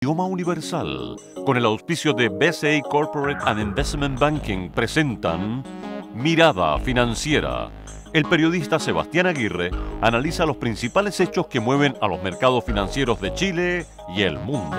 Idioma universal, con el auspicio de BCA Corporate and Investment Banking, presentan Mirada Financiera. El periodista Sebastián Aguirre analiza los principales hechos que mueven a los mercados financieros de Chile y el mundo.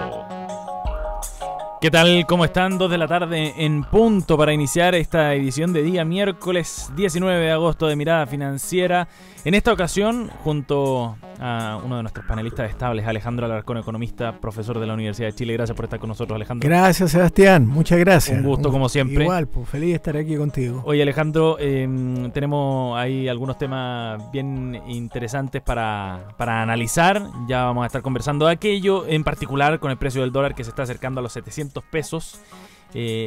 ¿Qué tal? ¿Cómo están? 2 de la tarde en punto para iniciar esta edición de día miércoles 19 de agosto de Mirada Financiera. En esta ocasión, junto a uno de nuestros panelistas estables, Alejandro Alarcón, economista, profesor de la Universidad de Chile. Gracias por estar con nosotros, Alejandro. Gracias, Sebastián. Muchas gracias. Un gusto, como siempre. Igual, pues feliz de estar aquí contigo. Oye, Alejandro, tenemos ahí algunos temas bien interesantes para analizar. Ya vamos a estar conversando de aquello, en particular con el precio del dólar que se está acercando a los 700 pesos.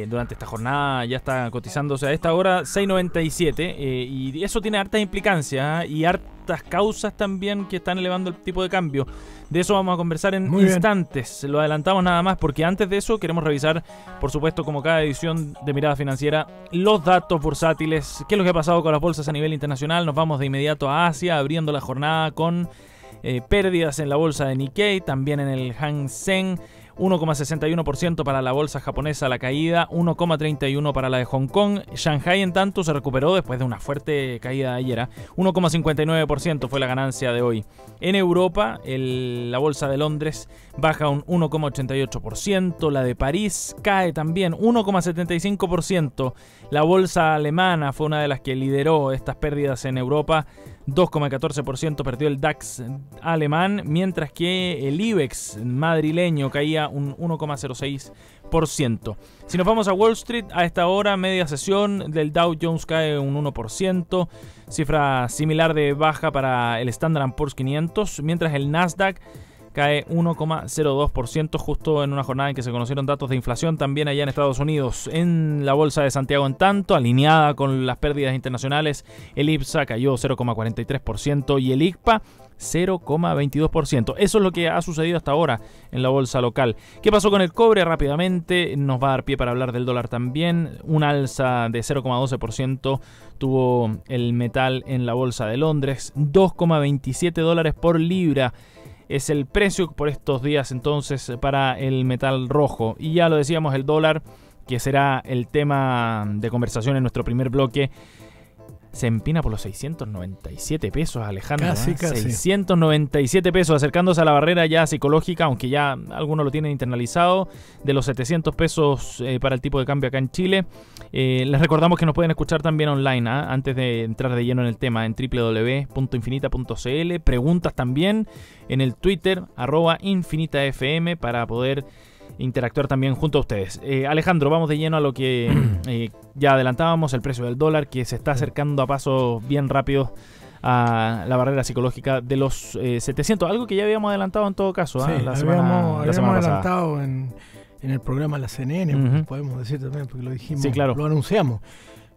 Durante esta jornada ya está cotizándose a esta hora 6.97 y eso tiene hartas implicancias y hartas causas también que están elevando el tipo de cambio. De eso vamos a conversar en instantes. Lo adelantamos nada más porque antes de eso queremos revisar, por supuesto, como cada edición de Mirada Financiera, los datos bursátiles, qué es lo que ha pasado con las bolsas a nivel internacional. Nos vamos de inmediato a Asia, abriendo la jornada con pérdidas en la bolsa de Nikkei, también en el Hang Seng. 1,61% para la bolsa japonesa la caída, 1,31% para la de Hong Kong. Shanghai, en tanto, se recuperó después de una fuerte caída de ayer. 1,59% fue la ganancia de hoy. En Europa, la bolsa de Londres baja un 1,88%. La de París cae también 1,75%. La bolsa alemana fue una de las que lideró estas pérdidas en Europa. 2,14% perdió el DAX alemán, mientras que el IBEX madrileño caía un 1,06%. Si nos vamos a Wall Street, a esta hora, media sesión del Dow Jones cae un 1%, cifra similar de baja para el Standard & Poor's 500, mientras el Nasdaq cae 1,02%, justo en una jornada en que se conocieron datos de inflación también allá en Estados Unidos. En la bolsa de Santiago, en tanto, alineada con las pérdidas internacionales, el IPSA cayó 0,43% y el ICPA 0,22%. Eso es lo que ha sucedido hasta ahora en la bolsa local. ¿Qué pasó con el cobre? Rápidamente nos va a dar pie para hablar del dólar también. Un alza de 0,12% tuvo el metal en la bolsa de Londres, $2,27 por libra. Es el precio por estos días entonces para el metal rojo. Y ya lo decíamos, el dólar, que será el tema de conversación en nuestro primer bloque, se empina por los 697 pesos, Alejandro. Casi. 697 pesos, acercándose a la barrera ya psicológica, aunque ya algunos lo tienen internalizado, de los 700 pesos para el tipo de cambio acá en Chile. Les recordamos que nos pueden escuchar también online, antes de entrar de lleno en el tema, en www.infinita.cl. Preguntas también en el Twitter, @InfinitaFM, para poder interactuar también junto a ustedes. Alejandro, vamos de lleno a lo que ya adelantábamos, el precio del dólar, que se está acercando a pasos bien rápidos a la barrera psicológica de los 700, algo que ya habíamos adelantado en todo caso. Sí, la semana adelantado en el programa La CNN, podemos decir también, porque lo dijimos, sí, claro. Lo anunciamos.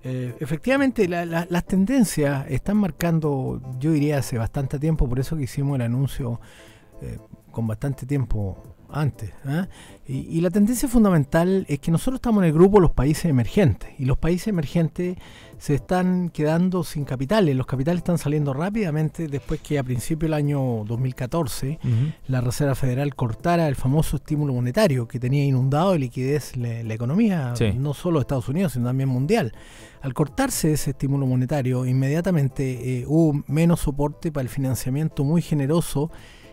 Efectivamente, las tendencias están marcando, yo diría, hace bastante tiempo, por eso que hicimos el anuncio con bastante tiempo antes. Y la tendencia fundamental es que nosotros estamos en el grupo de los países emergentes, y los países emergentes se están quedando sin capitales. Los capitales están saliendo rápidamente después que a principios del año 2014 la Reserva Federal cortara el famoso estímulo monetario que tenía inundado de liquidez la economía, no solo de Estados Unidos, sino también mundial. Al cortarse ese estímulo monetario, inmediatamente hubo menos soporte para el financiamiento muy generoso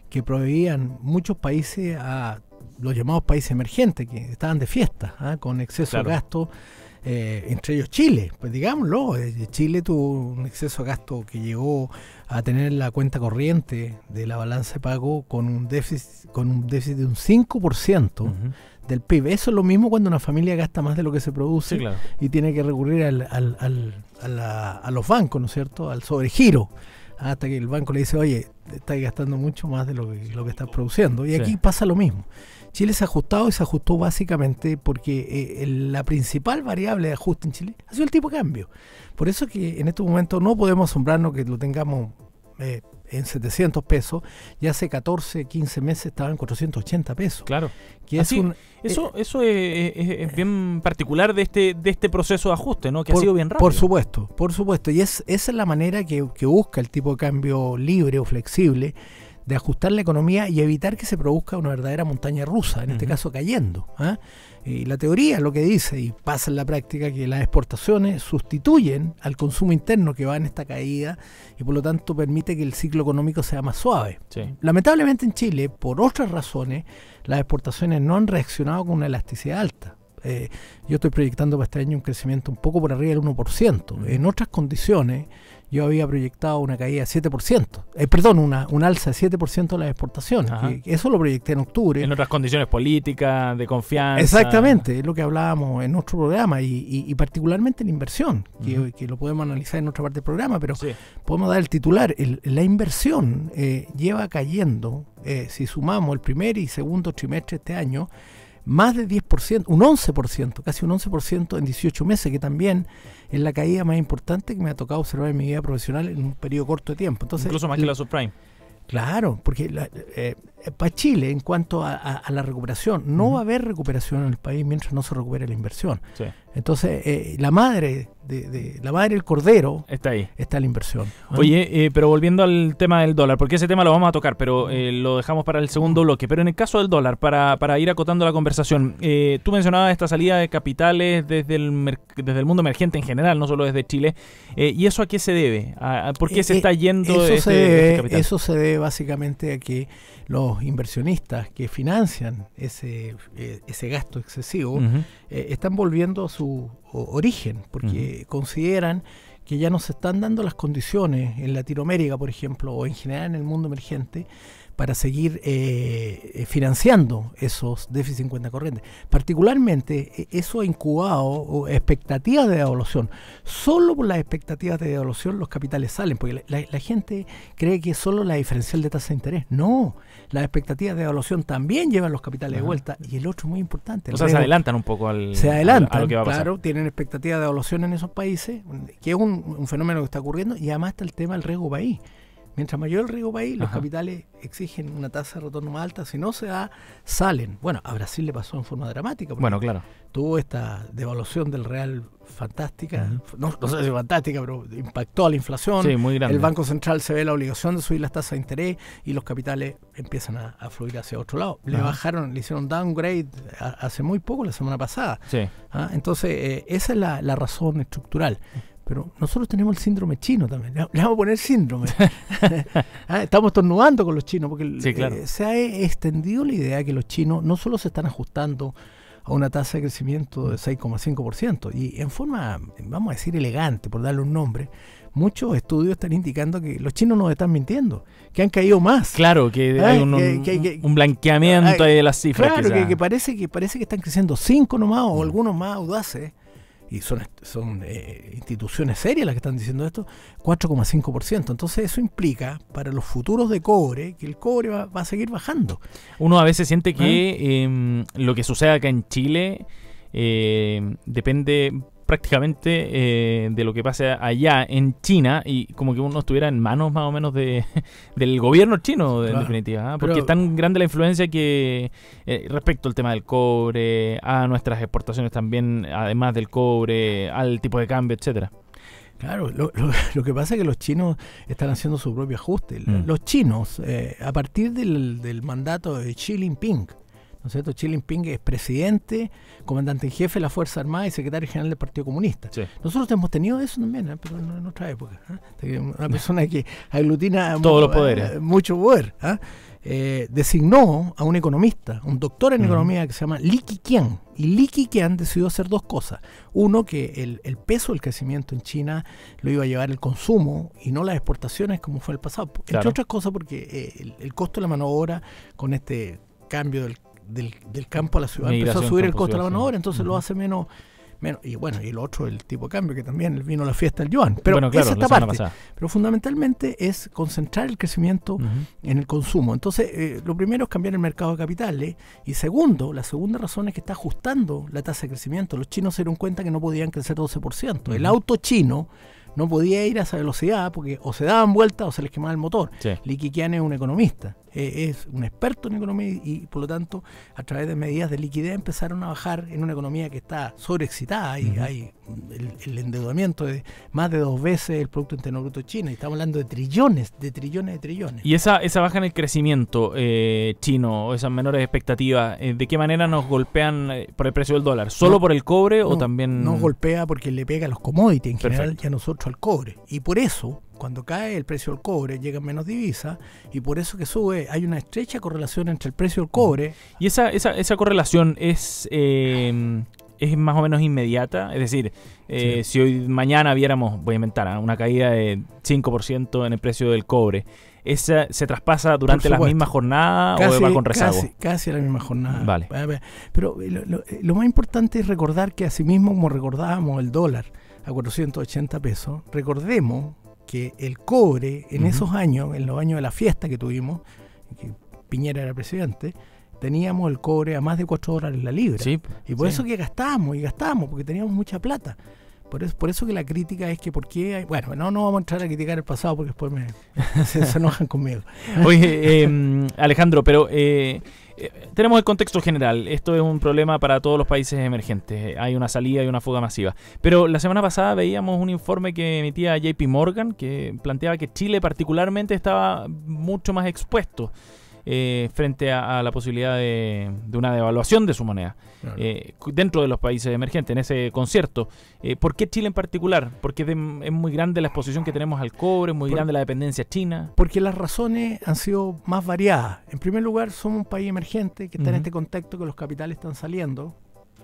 que proveían muchos países a los llamados países emergentes, que estaban de fiesta, con exceso de gasto, entre ellos Chile. Pues digámoslo, Chile tuvo un exceso de gasto que llegó a tener la cuenta corriente de la balanza de pago con un déficit de un 5% del PIB. Eso es lo mismo cuando una familia gasta más de lo que se produce, y tiene que recurrir a los bancos, ¿no es cierto?, al sobregiro. Hasta que el banco le dice, oye, estás gastando mucho más de lo que estás produciendo. Y aquí pasa lo mismo. Chile se ha ajustado, y se ajustó básicamente porque la principal variable de ajuste en Chile ha sido el tipo de cambio. Por eso que en estos momentos no podemos asombrarnos que lo tengamos en 700 pesos, y hace 14, 15 meses estaba en 480 pesos. Claro. Que así, eso es bien particular de este proceso de ajuste, ¿no? Que ha sido bien rápido. Por supuesto. Y esa es la manera que busca el tipo de cambio libre o flexible de ajustar la economía y evitar que se produzca una verdadera montaña rusa, en este caso cayendo. Y la teoría lo que dice, y pasa en la práctica, que las exportaciones sustituyen al consumo interno que va en esta caída y por lo tanto permite que el ciclo económico sea más suave. Sí. Lamentablemente en Chile, por otras razones, las exportaciones no han reaccionado con una elasticidad alta. Yo estoy proyectando para este año un crecimiento un poco por arriba del 1%. En otras condiciones yo había proyectado una caída de 7%, un alza de 7% de las exportaciones. Eso lo proyecté en octubre. En otras condiciones políticas, de confianza. Exactamente, es lo que hablábamos en nuestro programa y particularmente la inversión, que lo podemos analizar en otra parte del programa, pero podemos dar el titular. La inversión lleva cayendo, si sumamos el primer y segundo trimestre de este año, más de 10%, un 11%, casi un 11% en 18 meses, que también es la caída más importante que me ha tocado observar en mi vida profesional en un periodo corto de tiempo. Entonces, incluso más que la subprime. Claro, porque para Chile, en cuanto a la recuperación, no va a haber recuperación en el país mientras no se recupere la inversión. Sí. Entonces, la madre del cordero está ahí. Está la inversión. Oye, pero volviendo al tema del dólar, porque ese tema lo vamos a tocar, pero lo dejamos para el segundo bloque. Pero en el caso del dólar, para ir acotando la conversación, tú mencionabas esta salida de capitales desde el mundo emergente en general, no solo desde Chile. ¿Y eso a qué se debe? ¿Por qué se está yendo este capital? Eso se debe básicamente a que los inversionistas que financian ese gasto excesivo están volviendo a su origen, porque consideran que ya no se están dando las condiciones en Latinoamérica, por ejemplo, o en general en el mundo emergente, para seguir financiando esos déficits en cuenta corriente. Particularmente, eso ha incubado expectativas de devaluación. Solo por las expectativas de devaluación los capitales salen, porque la gente cree que es solo la diferencial de tasa de interés. No, las expectativas de devaluación también llevan los capitales de vuelta. Y el otro muy importante. O sea, se adelantan un poco a lo que va a pasar. Claro, tienen expectativas de devaluación en esos países, que es un fenómeno que está ocurriendo, y además está el tema del riesgo país. Mientras mayor el riesgo país, los capitales exigen una tasa de retorno más alta. Si no se da, salen. Bueno, a Brasil le pasó en forma dramática. Bueno, claro. Tuvo esta devaluación del real fantástica. No sé si fantástica, pero impactó a la inflación. Sí, muy grande. El Banco Central se ve la obligación de subir las tasas de interés y los capitales empiezan a fluir hacia otro lado. Le hicieron downgrade hace muy poco, la semana pasada. Sí. Entonces, esa es la razón estructural. Pero nosotros tenemos el síndrome chino también. Le vamos a poner síndrome. Estamos estornudando con los chinos, porque se ha extendido la idea de que los chinos no solo se están ajustando a una tasa de crecimiento de 6,5%, y en forma, vamos a decir, elegante, por darle un nombre, muchos estudios están indicando que los chinos nos están mintiendo, que han caído más. Claro, que hay un blanqueamiento de las cifras. Claro, que parece que están creciendo 5 nomás, o algunos más audaces. Y son instituciones serias las que están diciendo esto, 4,5%. Entonces eso implica para los futuros de cobre que el cobre va a seguir bajando. Uno a veces siente que lo que sucede acá en Chile depende prácticamente de lo que pase allá en China, y como que uno estuviera en manos más o menos del gobierno chino, en definitiva, porque es tan grande la influencia que respecto al tema del cobre, a nuestras exportaciones también, además del cobre, al tipo de cambio, etcétera. Claro, lo que pasa es que los chinos están haciendo su propio ajuste. Los chinos, a partir del mandato de Xi Jinping, ¿no es cierto? Xi Jinping es presidente, comandante en jefe de la Fuerza Armada y secretario general del Partido Comunista. Sí. Nosotros hemos tenido eso también, pero en otra época. Una persona que aglutina todos los poderes. Mucho poder. Designó a un economista, un doctor en economía que se llama Li Keqiang. Y Li Keqiang decidió hacer dos cosas. Uno, que el peso del crecimiento en China lo iba a llevar el consumo y no las exportaciones como fue el pasado. Entre otras cosas porque el costo de la mano de obra con este cambio del campo a la ciudad empezó a subir el costo de la mano de obra, entonces lo hace menos. Y bueno, y lo otro, el tipo de cambio, que también vino la fiesta del yuan. Pero esa es esta parte. Pero fundamentalmente es concentrar el crecimiento en el consumo. Entonces, lo primero es cambiar el mercado de capitales. Y segundo, la segunda razón es que está ajustando la tasa de crecimiento. Los chinos se dieron cuenta que no podían crecer 12%. El auto chino no podía ir a esa velocidad porque o se daban vueltas o se les quemaba el motor. Sí. Li Keqiang es un economista. es un experto en economía y por lo tanto a través de medidas de liquidez empezaron a bajar en una economía que está sobreexcitada y hay el endeudamiento de más de 2 veces el Producto Interno Bruto de China, y estamos hablando de trillones. Y esa baja en el crecimiento chino o esas menores expectativas, ¿de qué manera nos golpean por el precio del dólar? ¿Solo por el cobre o también...? Nos golpea porque le pega a los commodities en general y a nosotros al cobre, y por eso cuando cae el precio del cobre llegan menos divisas, y por eso que sube, hay una estrecha correlación entre el precio del cobre. ¿Y esa correlación es más o menos inmediata? Es decir, si hoy mañana viéramos, voy a inventar, una caída de 5% en el precio del cobre, ¿esa se traspasa durante la misma jornada o va con rezago? Casi a la misma jornada. Vale. Pero lo más importante es recordar que asimismo, como recordábamos el dólar a 480 pesos, recordemos que el cobre en esos años, en los años de la fiesta que tuvimos, que Piñera era presidente, teníamos el cobre a más de $4 la libra. Sí, y por eso que gastábamos, porque teníamos mucha plata. Por eso que la crítica es que por qué hay... Bueno, no vamos a entrar a criticar el pasado porque después se enojan conmigo. Oye, Alejandro, pero tenemos el contexto general. Esto es un problema para todos los países emergentes. Hay una salida y una fuga masiva. Pero la semana pasada veíamos un informe que emitía JP Morgan que planteaba que Chile particularmente estaba mucho más expuesto frente a la posibilidad de una devaluación de su moneda. Claro. Dentro de los países emergentes, en ese concierto. ¿Por qué Chile en particular? Porque es muy grande la exposición que tenemos al cobre, muy grande la dependencia china. Porque las razones han sido más variadas. En primer lugar, somos un país emergente que está en este contexto que los capitales están saliendo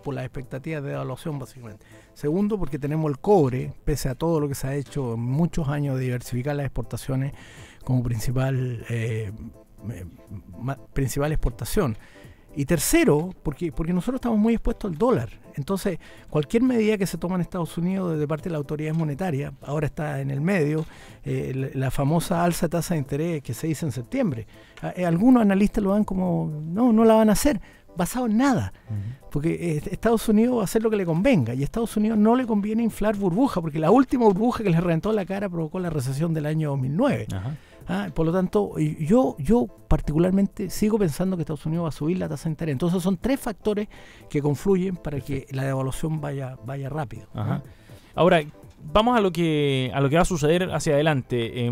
por las expectativas de devaluación, básicamente. Segundo, porque tenemos el cobre, pese a todo lo que se ha hecho en muchos años de diversificar las exportaciones como principal exportación. Y tercero, porque nosotros estamos muy expuestos al dólar. Entonces, cualquier medida que se toma en Estados Unidos de parte de la autoridad monetaria, ahora está en el medio, la famosa alza de tasa de interés que se hizo en septiembre. Algunos analistas lo dan como, no la van a hacer, basado en nada. Porque Estados Unidos va a hacer lo que le convenga, y a Estados Unidos no le conviene inflar burbuja, porque la última burbuja que les reventó la cara provocó la recesión del año 2009. Por lo tanto, yo particularmente sigo pensando que Estados Unidos va a subir la tasa de interés. Entonces son 3 factores que confluyen para que la devaluación vaya rápido. Ahora, vamos a lo que va a suceder hacia adelante.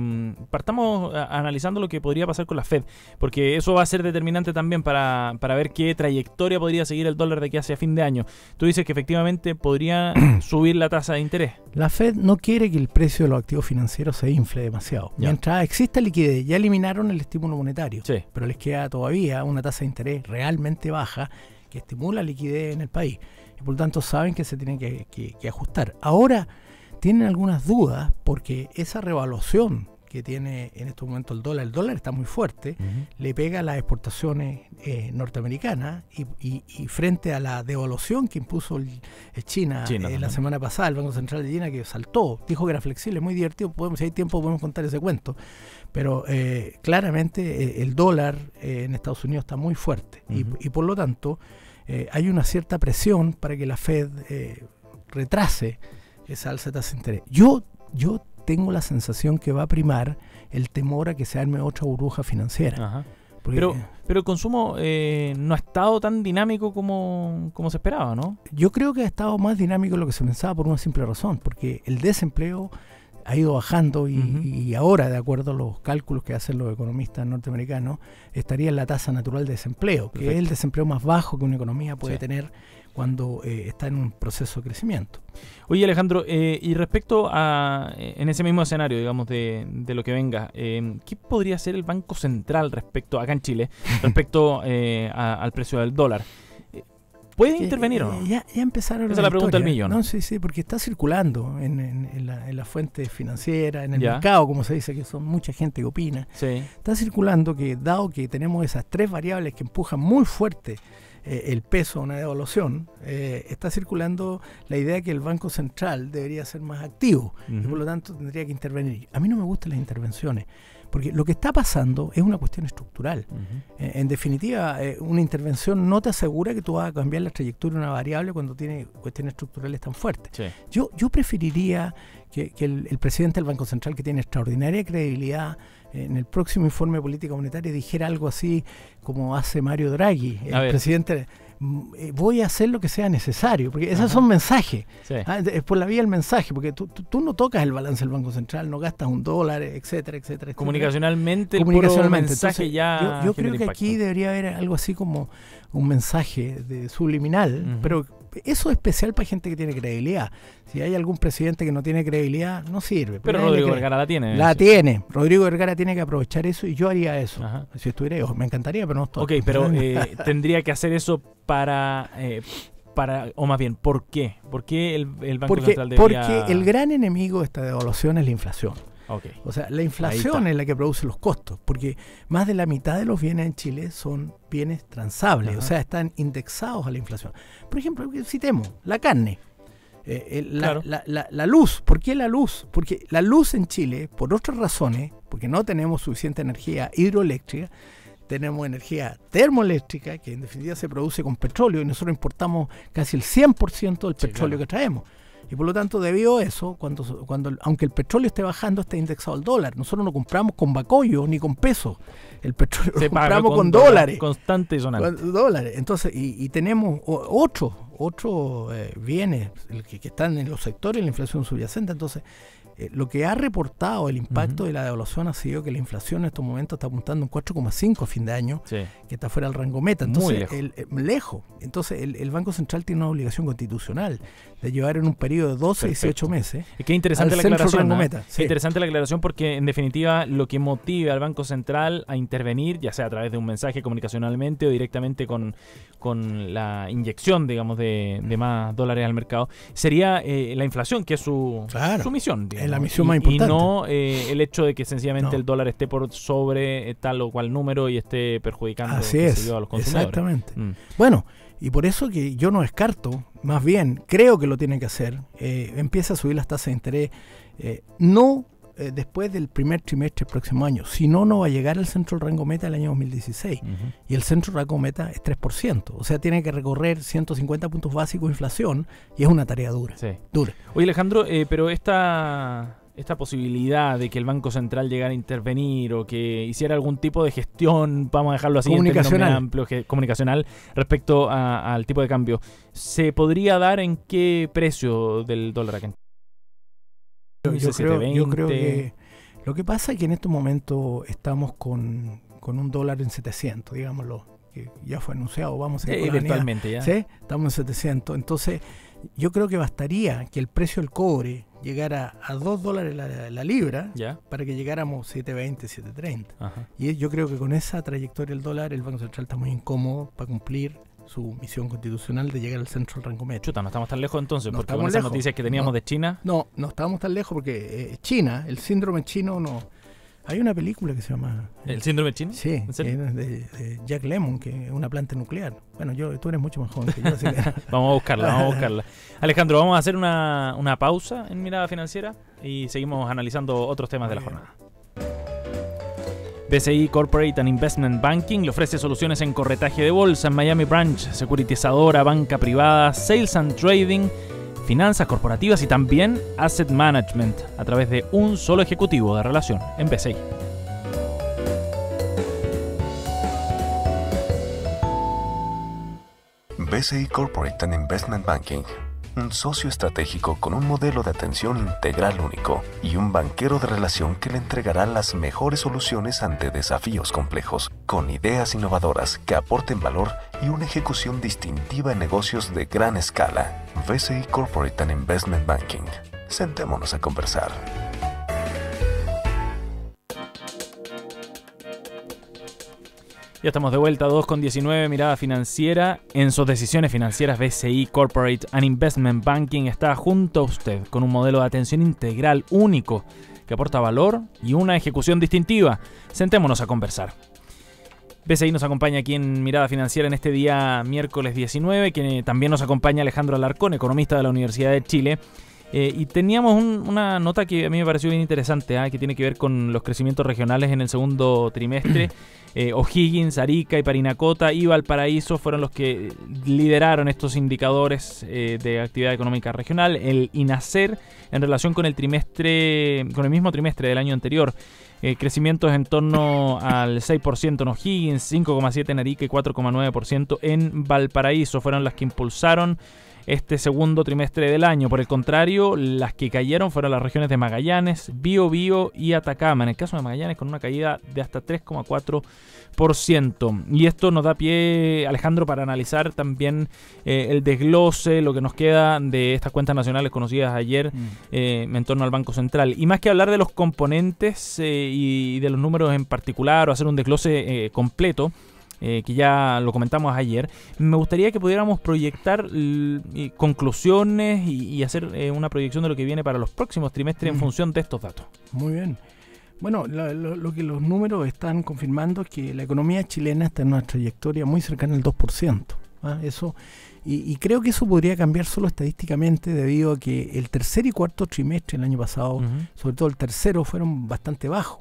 Partamos analizando lo que podría pasar con la Fed, porque eso va a ser determinante también para ver qué trayectoria podría seguir el dólar de aquí hacia fin de año. Tú dices que efectivamente podría subir la tasa de interés. La Fed no quiere que el precio de los activos financieros se infle demasiado. Mientras exista liquidez, ya eliminaron el estímulo monetario, pero les queda todavía una tasa de interés realmente baja que estimula liquidez en el país. Y por lo tanto saben que se tienen que ajustar. Ahora tienen algunas dudas porque esa revaluación que tiene en estos momentos el dólar está muy fuerte, le pega a las exportaciones norteamericanas y frente a la devaluación que impuso China la semana pasada, el Banco Central de China, que saltó, dijo que era flexible, muy divertido, si hay tiempo podemos contar ese cuento, pero claramente el dólar en Estados Unidos está muy fuerte y por lo tanto hay una cierta presión para que la Fed retrase esa alza de tasa de interés. Yo tengo la sensación que va a primar el temor a que se arme otra burbuja financiera. Pero el consumo no ha estado tan dinámico como se esperaba, ¿no? Yo creo que ha estado más dinámico de lo que se pensaba por una simple razón, porque el desempleo ha ido bajando y ahora, de acuerdo a los cálculos que hacen los economistas norteamericanos, estaría en la tasa natural de desempleo, que es el desempleo más bajo que una economía puede tener cuando está en un proceso de crecimiento. Oye, Alejandro, y respecto a, en ese mismo escenario, digamos, de lo que venga, ¿qué podría hacer el Banco Central respecto, acá en Chile, respecto al precio del dólar? ¿Puede intervenir o no? Ya empezaron. Esa es la pregunta del millón. No, sí, porque está circulando en la fuente financiera, en el mercado, como se dice, que son mucha gente que opina. Está circulando que, dado que tenemos esas 3 variables que empujan muy fuerte el peso a una devaluación, está circulando la idea que el Banco Central debería ser más activo y por lo tanto tendría que intervenir. A mí no me gustan las intervenciones, porque lo que está pasando es una cuestión estructural. En definitiva, una intervención no te asegura que tú vas a cambiar la trayectoria de una variable cuando tiene cuestiones estructurales tan fuertes. Yo preferiría que el presidente del Banco Central, que tiene extraordinaria credibilidad en el próximo informe de política monetaria dijera algo así como hace Mario Draghi, el presidente. Voy a hacer lo que sea necesario, porque esos son mensajes. Sí. Es por la vía del mensaje, porque tú no tocas el balance del Banco Central, no gastas $1, etcétera, etcétera. Comunicacionalmente, el puro mensaje. Entonces, yo creo que aquí debería haber algo así como un mensaje subliminal, pero eso es especial para gente que tiene credibilidad. Si hay algún presidente que no tiene credibilidad, no sirve. Pero Rodrigo Vergara la tiene. La tiene. Rodrigo Vergara tiene que aprovechar eso y yo haría eso. Si estuviera yo, me encantaría, pero no estoy. Ok, pero tendría que hacer eso para, o más bien, ¿por qué? ¿Por qué el Banco Central debería...? Porque el gran enemigo de esta devaluación es la inflación. Okay. O sea, la inflación es la que produce los costos, porque más de la mitad de los bienes en Chile son bienes transables, o sea, están indexados a la inflación. Por ejemplo, citemos la carne, la luz. ¿Por qué la luz? Porque la luz en Chile, por otras razones, porque no tenemos suficiente energía hidroeléctrica, tenemos energía termoeléctrica, que en definitiva se produce con petróleo, y nosotros importamos casi el 100% del petróleo que traemos. Y por lo tanto, debido a eso, aunque el petróleo esté bajando, está indexado al dólar. Nosotros no compramos con bacollo ni con pesos. El petróleo lo compramos con dólares. Constante y sonante. Con dólares. Entonces, y tenemos otros bienes que están en los sectores de la inflación subyacente. Entonces, lo que ha reportado el impacto de la devaluación ha sido que la inflación en estos momentos está apuntando en 4,5 a fin de año, que está fuera del rango meta. Entonces, muy lejos. Entonces, el Banco Central tiene una obligación constitucional de llevar en un periodo de 12 a 18 meses. Qué interesante la aclaración. Qué interesante la aclaración, porque en definitiva lo que motiva al Banco Central a intervenir, ya sea a través de un mensaje comunicacionalmente o directamente con la inyección, digamos, de más dólares al mercado, sería la inflación, que es su misión. Digamos. Es la misión más importante. Y no el hecho de que sencillamente el dólar esté por sobre tal o cual número y esté perjudicando a los consumidores. Exactamente. Bueno, y por eso que yo no descarto, más bien creo que lo tiene que hacer, empieza a subir las tasas de interés, después del primer trimestre del próximo año, si no va a llegar al centro del rango meta del año 2016, y el centro del rango meta es 3%, o sea, tiene que recorrer 150 puntos básicos de inflación, y es una tarea dura. Oye, Alejandro, pero esta posibilidad de que el Banco Central llegara a intervenir o que hiciera algún tipo de gestión, vamos a dejarlo así, comunicacional respecto al tipo de cambio, ¿se podría dar en qué precio del dólar acá? Yo creo que lo que pasa es que en estos momentos estamos con un dólar en 700, digámoslo, que ya fue anunciado, vamos a ir virtualmente ya. ¿Sí? Estamos en 700, entonces yo creo que bastaría que el precio del cobre llegara a $2 la libra para que llegáramos 7.20, 7.30. Y yo creo que con esa trayectoria del dólar el Banco Central está muy incómodo para cumplir su misión constitucional de llegar al centro del rango meta. Chuta, no estamos tan lejos entonces, porque con esas noticias que teníamos de China... No estábamos tan lejos porque China, el síndrome chino no... Hay una película que se llama... ¿El síndrome chino? Sí, de Jack Lemmon, que es una planta nuclear. Bueno, tú eres mucho más joven que yo, así que... Vamos a buscarla. Alejandro, vamos a hacer una pausa en Mirada Financiera y seguimos analizando otros temas de la jornada. BCI Corporate and Investment Banking le ofrece soluciones en corretaje de bolsa en Miami Branch, securitizadora, banca privada, sales and trading, finanzas corporativas y también asset management a través de un solo ejecutivo de relación en BCI. BCI Corporate and Investment Banking, un socio estratégico con un modelo de atención integral único y un banquero de relación que le entregará las mejores soluciones ante desafíos complejos, con ideas innovadoras que aporten valor y una ejecución distintiva en negocios de gran escala. BCI Corporate and Investment Banking. Sentémonos a conversar. Ya estamos de vuelta, 2:19, Mirada Financiera. En sus decisiones financieras, BCI Corporate and Investment Banking está junto a usted con un modelo de atención integral único que aporta valor y una ejecución distintiva. Sentémonos a conversar. BCI nos acompaña aquí en Mirada Financiera en este día miércoles 19, que también nos acompaña Alejandro Alarcón, economista de la Universidad de Chile. Y teníamos una nota que a mí me pareció bien interesante, que tiene que ver con los crecimientos regionales en el segundo trimestre. O'Higgins, Arica y Parinacota y Valparaíso fueron los que lideraron estos indicadores de actividad económica regional. El INACER, en relación con el mismo trimestre del año anterior, crecimientos en torno al 6% en O'Higgins, 5,7% en Arica y 4,9% en Valparaíso fueron las que impulsaron este segundo trimestre del año. Por el contrario, las que cayeron fueron las regiones de Magallanes, Biobío y Atacama. En el caso de Magallanes, con una caída de hasta 3,4%. Y esto nos da pie, Alejandro, para analizar también el desglose, lo que nos queda de estas cuentas nacionales conocidas ayer en torno al Banco Central. Y más que hablar de los componentes y de los números en particular, o hacer un desglose completo, que ya lo comentamos ayer, me gustaría que pudiéramos proyectar conclusiones y hacer una proyección de lo que viene para los próximos trimestres en función de estos datos. Muy bien. Bueno, lo que los números están confirmando es que la economía chilena está en una trayectoria muy cercana al 2%. Eso, y creo que eso podría cambiar solo estadísticamente debido a que el tercer y cuarto trimestre del año pasado, sobre todo el tercero, fueron bastante bajos.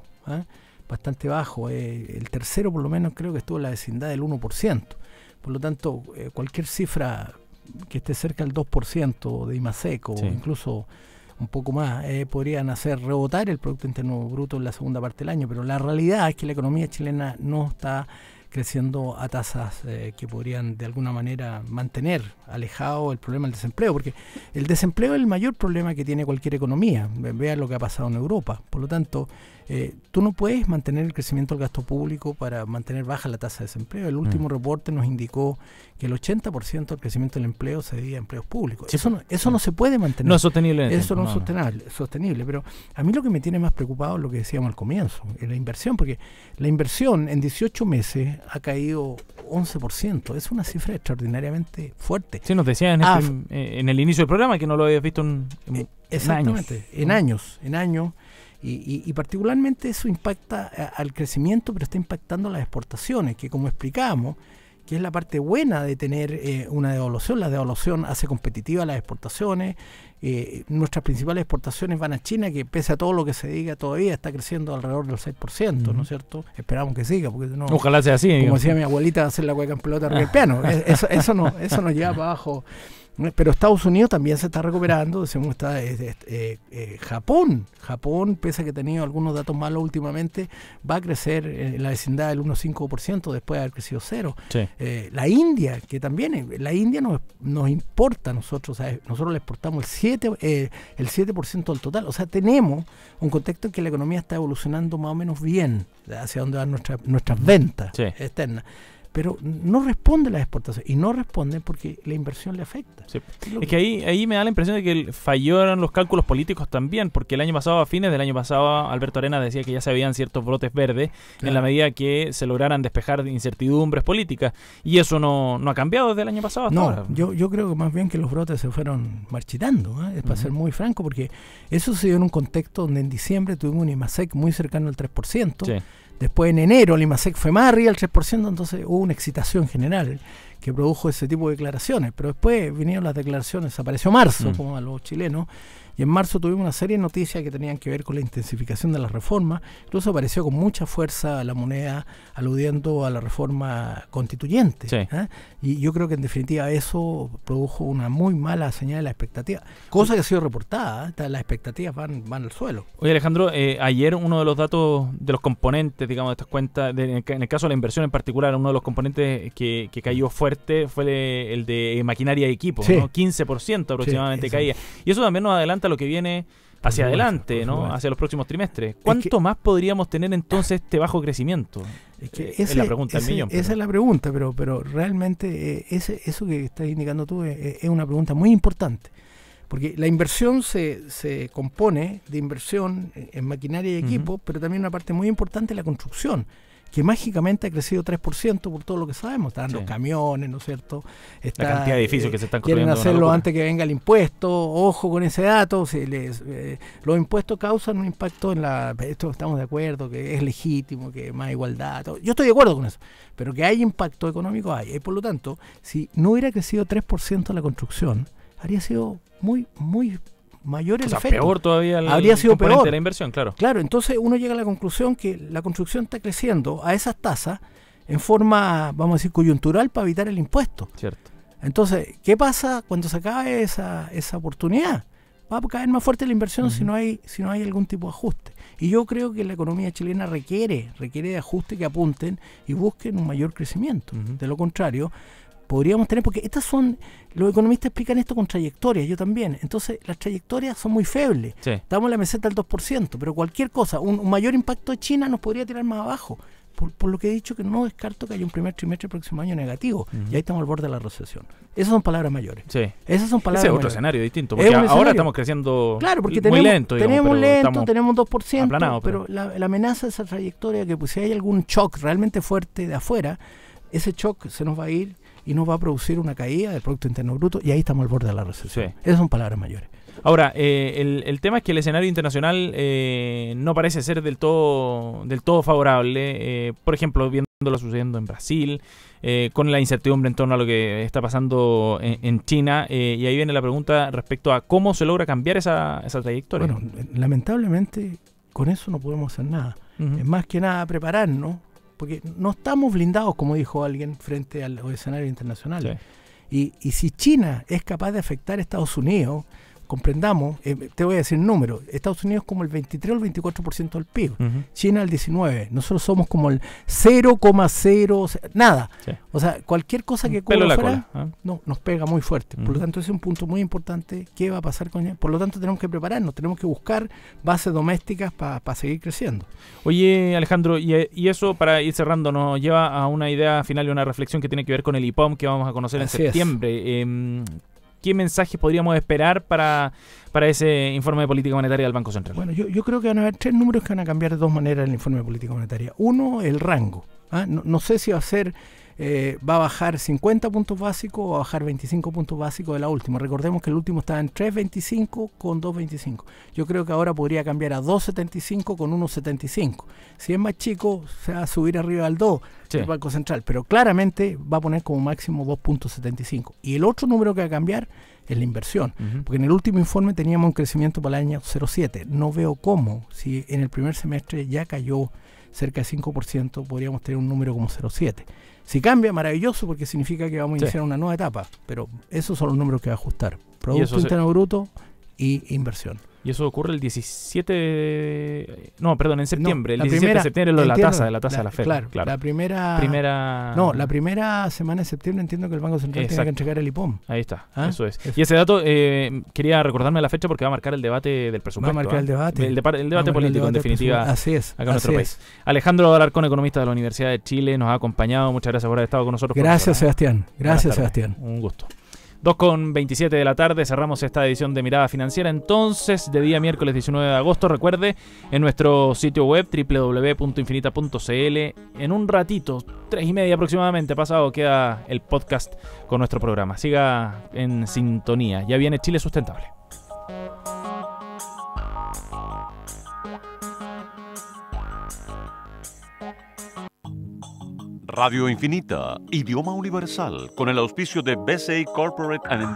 Bastante bajo. El tercero por lo menos creo que estuvo en la vecindad del 1%. Por lo tanto, cualquier cifra que esté cerca del 2% de IMASEC o incluso un poco más, podrían hacer rebotar el Producto Interno Bruto en la segunda parte del año. Pero la realidad es que la economía chilena no está creciendo a tasas que podrían de alguna manera mantener alejado el problema del desempleo, porque el desempleo es el mayor problema que tiene cualquier economía. Vean lo que ha pasado en Europa. Por lo tanto, tú no puedes mantener el crecimiento del gasto público para mantener baja la tasa de desempleo. El último reporte nos indicó que el 80% del crecimiento del empleo se debía a empleos públicos. Sí, eso no se puede mantener. No es sostenible. Eso no es sostenible. Pero a mí lo que me tiene más preocupado es lo que decíamos al comienzo, es la inversión, porque la inversión en 18 meses ha caído 11%. Es una cifra extraordinariamente fuerte. Sí, nos decían en el inicio del programa que no lo habías visto en exactamente, años. En años. Y particularmente eso impacta al crecimiento, pero está impactando las exportaciones, que como explicábamos, que es la parte buena de tener una devaluación. La devaluación hace competitivas las exportaciones. Nuestras principales exportaciones van a China, que pese a todo lo que se diga todavía está creciendo alrededor del 6%, ¿no es cierto? Esperamos que siga, porque no, ojalá sea así. Como decía mi abuelita, hacer la cueca en pelota arriba del piano. Eso nos lleva para abajo. Pero Estados Unidos también se está recuperando. Decimos, está Japón, pese a que ha tenido algunos datos malos últimamente, va a crecer en la vecindad del 1,5% después de haber crecido 0%. Sí. La India, que también, la India nos importa a nosotros, nosotros le exportamos el 7% del total. O sea, tenemos un contexto en que la economía está evolucionando más o menos bien hacia donde van nuestras ventas externas. Pero no responde las exportaciones, y no responden porque la inversión le afecta. Sí. Es que ahí me da la impresión de que fallaron los cálculos políticos también, porque el año pasado, a fines del año pasado, Alberto Arenas decía que ya se veían ciertos brotes verdes en la medida que se lograran despejar incertidumbres políticas, y eso no ha cambiado desde el año pasado hasta ahora. Yo creo que más bien que los brotes se fueron marchitando, es para ser muy franco, porque eso se dio en un contexto donde en diciembre tuvimos un IMASEC muy cercano al 3%. Sí. Después en enero el IMASEC fue más arriba del 3%, entonces hubo una excitación general que produjo ese tipo de declaraciones. Pero después vinieron las declaraciones, apareció marzo, como a los chilenos, y en marzo tuvimos una serie de noticias que tenían que ver con la intensificación de las reformas. Incluso apareció con mucha fuerza la moneda aludiendo a la reforma constituyente. Sí. Y yo creo que en definitiva eso produjo una muy mala señal de la expectativa, cosa que ha sido reportada. Las expectativas van al suelo. Oye, Alejandro, ayer uno de los datos de los componentes, digamos, de estas cuentas, en el caso de la inversión en particular, uno de los componentes que cayó fuerte fue el de maquinaria y equipo, ¿no? 15% aproximadamente caía. Y eso también nos adelanta lo que viene hacia adelante, ¿no? Hacia los próximos trimestres. ¿Cuánto más podríamos tener entonces este bajo crecimiento? Es la pregunta del millón. Esa es la pregunta, pero realmente eso que estás indicando tú es una pregunta muy importante. Porque la inversión se compone de inversión en maquinaria y equipo, pero también una parte muy importante es la construcción, que mágicamente ha crecido 3% por todo lo que sabemos. Están los camiones, ¿no es cierto? La cantidad de edificios que se están construyendo. Quieren hacerlo antes que venga el impuesto. Ojo con ese dato. Los impuestos causan un impacto en esto estamos de acuerdo, que es legítimo, que más igualdad. Yo estoy de acuerdo con eso. Pero que hay impacto económico, hay. Y por lo tanto, si no hubiera crecido 3% la construcción, habría sido muy, muy mayor el O sea, efecto. peor todavía Habría sido componente peor de la inversión, claro. Claro, entonces uno llega a la conclusión que la construcción está creciendo a esas tasas en forma, vamos a decir, coyuntural para evitar el impuesto. Cierto. Entonces, ¿qué pasa cuando se acabe esa oportunidad? Va a caer más fuerte la inversión si no hay algún tipo de ajuste. Y yo creo que la economía chilena requiere de ajustes que apunten y busquen un mayor crecimiento. De lo contrario, podríamos tener, porque los economistas explican esto con trayectorias, yo también. Entonces, las trayectorias son muy febles. Sí. Estamos en la meseta del 2%, pero cualquier cosa, un mayor impacto de China nos podría tirar más abajo. Por lo que he dicho, que no descarto que haya un primer trimestre del próximo año negativo. Y ahí estamos al borde de la recesión. Esas son palabras mayores. Sí. Esas son palabras Ese es otro mayores. escenario distinto, Es porque un ahora escenario. estamos creciendo Claro, porque muy lento, tenemos estamos un 2%, aplanados, pero la amenaza de esa trayectoria, que pues, si hay algún shock realmente fuerte de afuera, ese shock se nos va a ir y nos va a producir una caída del Producto Interno Bruto, y ahí estamos al borde de la recesión. Sí. Esas son palabras mayores. Ahora, el tema es que el escenario internacional no parece ser del todo favorable. Por ejemplo, viéndolo sucediendo en Brasil, con la incertidumbre en torno a lo que está pasando en China. Y ahí viene la pregunta respecto a cómo se logra cambiar esa trayectoria. Bueno, lamentablemente con eso no podemos hacer nada. Es más que nada prepararnos, porque no estamos blindados, como dijo alguien, frente a los escenarios internacionales. Sí. Y si China es capaz de afectar a Estados Unidos, comprendamos, te voy a decir números, Estados Unidos como el 23 o el 24% del PIB, China el 19%, nosotros somos como el 0,0, nada. Sí. O sea, cualquier cosa que ocurra afuera, no, nos pega muy fuerte. Por lo tanto, ese es un punto muy importante. ¿Qué va a pasar con ella? Por lo tanto, tenemos que prepararnos, tenemos que buscar bases domésticas para seguir creciendo. Oye, Alejandro, y eso, para ir cerrando, nos lleva a una idea final y una reflexión que tiene que ver con el IPOM, que vamos a conocer en septiembre. ¿Qué mensajes podríamos esperar para ese informe de política monetaria del Banco Central? Bueno, yo creo que van a haber 3 números que van a cambiar de 2 maneras en el informe de política monetaria. Uno, el rango. No sé si va a bajar 50 puntos básicos o va a bajar 25 puntos básicos de la última. Recordemos que el último estaba en 3.25 con 2.25. Yo creo que ahora podría cambiar a 2.75 con 1.75. Si es más chico, se va a subir arriba al 2 el Banco Central, pero claramente va a poner como máximo 2.75. Y el otro número que va a cambiar es la inversión, porque en el último informe teníamos un crecimiento para el año 0,7. No veo cómo, si en el primer semestre ya cayó cerca de 5%, podríamos tener un número como 0,7. Si cambia, maravilloso, porque significa que vamos a iniciar una nueva etapa, pero esos son los números que va a ajustar. Producto Interno Bruto y inversión. Y eso ocurre el 17... No, perdón, en septiembre. No, el 17 de septiembre es lo de la tasa de la Fed. Claro. La primera semana de septiembre entiendo que el Banco Central tiene que entregar el IPOM. Ahí está, eso es. Y ese dato, quería recordarme la fecha porque va a marcar el debate del presupuesto. Va a marcar el debate. El debate político, en definitiva, así es, acá en nuestro país. Alejandro Alarcón, economista de la Universidad de Chile, nos ha acompañado. Muchas gracias por haber estado con nosotros. Gracias, Sebastián. Gracias, Sebastián. Un gusto. 2:27 de la tarde, cerramos esta edición de Mirada Financiera, entonces, de día miércoles 19 de agosto. Recuerde, en nuestro sitio web www.infinita.cl, en un ratito, 3:30 aproximadamente pasado, queda el podcast con nuestro programa. Siga en sintonía, ya viene Chile Sustentable. Radio Infinita, idioma universal, con el auspicio de BCI Corporate and Investment